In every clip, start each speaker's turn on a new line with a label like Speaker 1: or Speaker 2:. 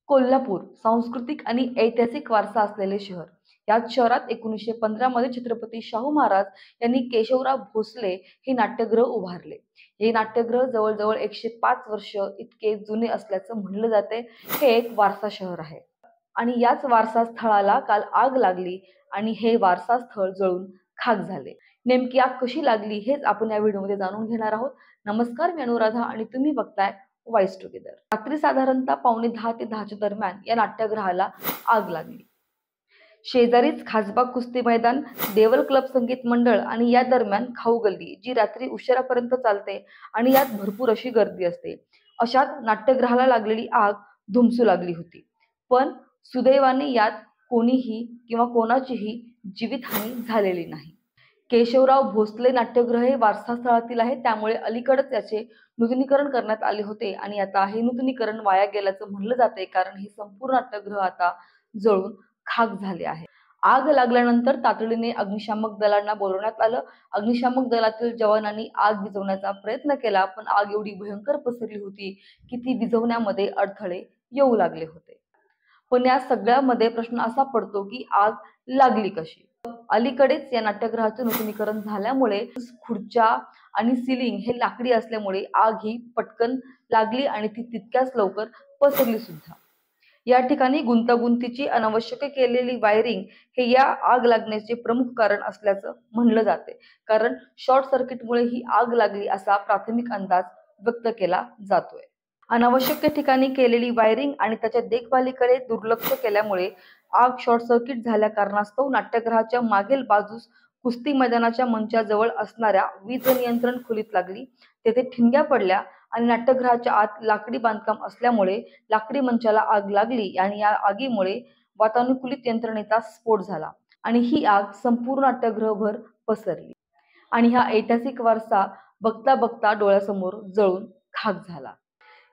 Speaker 1: कोल्हापूर सांस्कृतिक आणि ऐतिहासिक वारसा असलेले शहर. याच शहरात 1915 मध्ये छत्रपती शाहू महाराज यांनी केशवराव भोसले हे नाट्यगृह उभारले. हे नाट्यगृह जवळजवळ 105 वर्ष इतके जुने असल्याचं म्हणलं जाते. हे एक वारसा शहर आहे आणि याच वारसा स्थळाला काल आग लागली आणि हे वारसा स्थळ जळून खाक झाले. नेमकी आग कशी लागली हेच आपण या व्हिडिओमध्ये जाणून घेणार आहोत. नमस्कार, मी अनुराधा आणि तुम्ही बघताय वॉइस टुगेदर. रात्री साधारणतः 9:15 ते 10च्या दरम्यान या नाट्यगृहाला आग लागली. शेजारीच खासबाग कुस्ती मैदान, देवल क्लब संगीत मंडळ आणि या दरम्यान खाऊ गल्ली, जी रात्री उशिरापर्यंत चालते आणि यात भरपूर अशी गर्दी असते. अशात नाट्यगृहाला लागलेली आग धुमसू लागली होती. पण सुदैवाने यात कोणीही किंवा कोणाचीही जीवितहानी झालेली नाही. केशवराव भोसले नाट्यगृह हे वारसास्थळातील आहे, त्यामुळे अलीकडेच याचे नूतनीकरण करण्यात आले होते आणि आता हे नूतनीकरण वाया गेल्याचं म्हणलं जाते, कारण हे संपूर्ण नाट्यगृह आता जळून खाक झाले आहे. आग लागल्यानंतर तातडीने अग्निशामक दलांना बोलवण्यात आलं. अग्निशामक दलातील जवानांनी आग विझवण्याचा प्रयत्न केला, पण आग एवढी भयंकर पसरली होती की ती विझवण्यामध्ये अडथळे येऊ लागले होते. पण या सगळ्यामध्ये प्रश्न असा पडतो की आग लागली कशी? अलीकडेच या नाट्यगृहाचे नूतनीकरण झाल्यामुळे खुर्च्या आणि सिलिंग हे लाकडी असल्यामुळे आग ही पटकन लागली आणि ती तितक्याच लवकर पसरली सुद्धा. या ठिकाणी गुंतागुंतीची अनावश्यक केलेली वायरिंग हे या आग लागण्याचे प्रमुख कारण असल्याचं म्हणलं जाते, कारण शॉर्ट सर्किटमुळे ही आग लागली असा प्राथमिक अंदाज व्यक्त केला जातोय. अनावश्यक ठिकाणी केलेली वायरिंग आणि त्याच्या देखभालीकडे दुर्लक्ष केल्यामुळे आग शॉर्ट सर्किट झाल्या कारणास्तव नाट्यगृहाच्या मागील बाजूस कुस्ती मैदानाच्या मंचाजवळ असणाऱ्या वीज नियंत्रण खोलीत लागली. तेथे ठिणग्या पडल्या आणि नाट्यगृहाच्या आत लाकडी बांधकाम असल्यामुळे लाकडी मंचाला आग लागली आणि या आगीमुळे वातानुकूलित यंत्रणेचा स्फोट झाला आणि ही आग संपूर्ण नाट्यगृहभर पसरली आणि हा ऐतिहासिक वारसा बघता बघता डोळ्यासमोर जळून खाक झाला.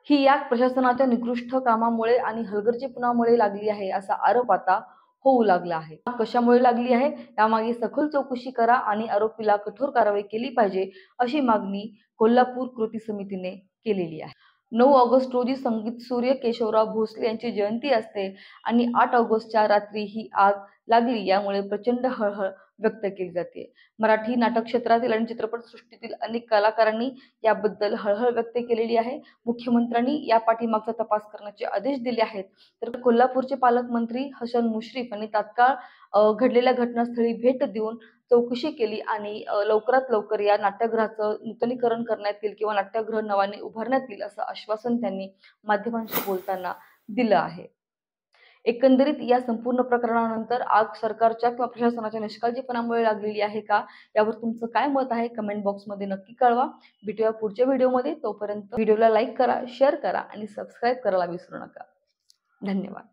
Speaker 1: ही आग प्रशासनाच्या निकृष्ट कामामुळे आणि हलगर्जीपणामुळे लागली आहे असा आरोप आता होऊ लागला आहे. कशामुळे लागली आहे यामागे सखोल चौकशी करा आणि आरोपीला कठोर कारवाई केली पाहिजे, अशी मागणी कोल्हापूर कृती समितीने केलेली आहे. 9 ऑगस्ट रोजी संगीतसूर्य केशवराव भोसले यांची जयंती असते आणि 8 ऑगस्टच्या रात्री ही आग लागली, यामुळे प्रचंड हळहळ व्यक्त केली जाते. मराठी नाटक क्षेत्रातील आणि चित्रपटसृष्टीतील अनेक कलाकारांनी याबद्दल हळहळ व्यक्त केलेली आहे. मुख्यमंत्र्यांनी या पाठीमागचा तपास करण्याचे आदेश दिले आहेत. तर कोल्हापूरचे पालकमंत्री हसन मुश्रीफ यांनी तात्काळ घडलेल्या घटनास्थळी भेट देऊन चौकशी केली आणि लवकरात लवकर या नाट्यगृहाचं नूतनीकरण करण्यात येईल किंवा नाट्यगृह नव्याने उभारण्यात येईल असं आश्वासन त्यांनी माध्यमांशी बोलताना दिलं आहे. एकंदरीत या संपूर्ण प्रकरणानंतर आग सरकारच्या किंवा प्रशासनाच्या निष्काळजीपणामुळे लागलेली आहे का, यावर तुमचं काय मत आहे कमेंट बॉक्समध्ये नक्की कळवा. भेटूया पुढच्या व्हिडिओमध्ये. तोपर्यंत व्हिडिओला लाईक करा, शेअर करा आणि सबस्क्राईब करायला विसरू नका. धन्यवाद.